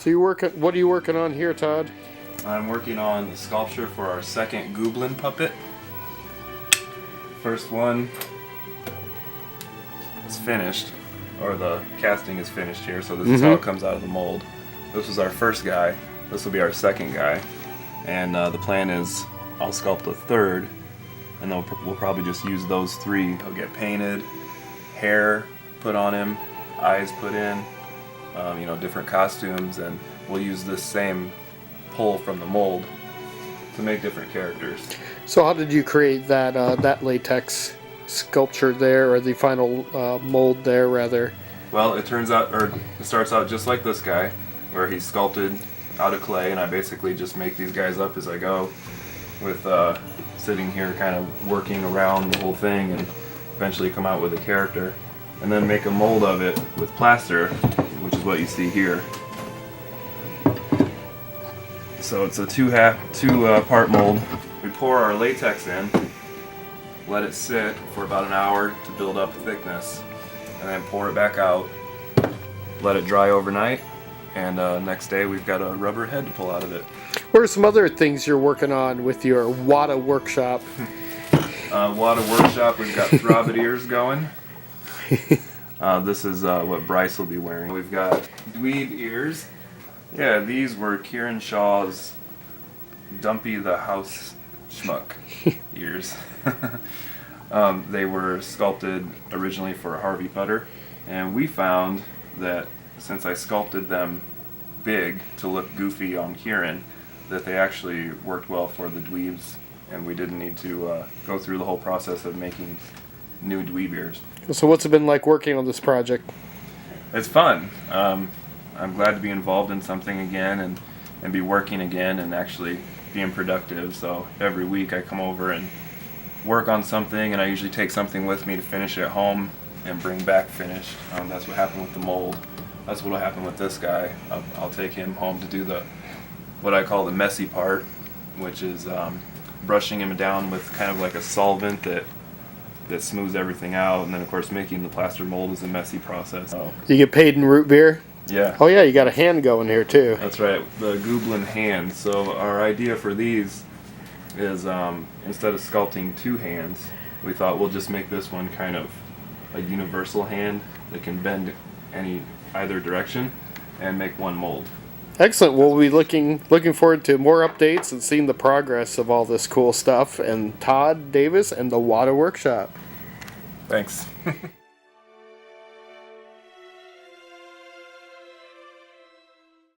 So you what are you working on here, Todd? I'm working on the sculpture for our second Goblin puppet. First one is finished, or the casting is finished here, so this is how it comes out of the mold. This was our first guy, this will be our second guy, and the plan is I'll sculpt a third, and then we'll probably just use those three. He'll get painted, hair put on him, eyes put in, you know, different costumes, and we'll use this same pull from the mold to make different characters. So how did you create that that latex sculpture there, or the final mold there, rather? Well, it starts out just like this guy, where he's sculpted out of clay, and I basically just make these guys up as I go, with sitting here kind of working around the whole thing, and eventually come out with a character, and then make a mold of it with plaster, which is what you see here. So it's a two-part mold. We pour our latex in, let it sit for about an hour to build up thickness, and then pour it back out, let it dry overnight, and next day we've got a rubber head to pull out of it. What are some other things you're working on with your WADA workshop? WADA workshop, we've got THROBBIT ears going. This is what Bryce will be wearing. We've got dweeb ears. Yeah, these were Kieran Shaw's Dumpy the House Schmuck ears. They were sculpted originally for Harvey Putter, and we found that since I sculpted them big to look goofy on Kieran, that they actually worked well for the dweebs, and we didn't need to go through the whole process of making new dweeb ears. So what's it been like working on this project? It's fun. I'm glad to be involved in something again and be working again and actually being productive. So every week I come over and work on something, and I usually take something with me to finish at home and bring back finished. That's what happened with the mold. That's what will happen with this guy. I'll take him home to do what I call the messy part, which is brushing him down with kind of like a solvent that smooths everything out, and then of course making the plaster mold is a messy process. So, you get paid in root beer? Yeah. Oh yeah, you got a hand going here too. That's right, the Goblin hand. So our idea for these is instead of sculpting two hands, we thought we'll just make this one kind of a universal hand that can bend either direction and make one mold. Excellent. We'll be looking forward to more updates and seeing the progress of all this cool stuff. And Todd Davis and the WADA Workshop. Thanks.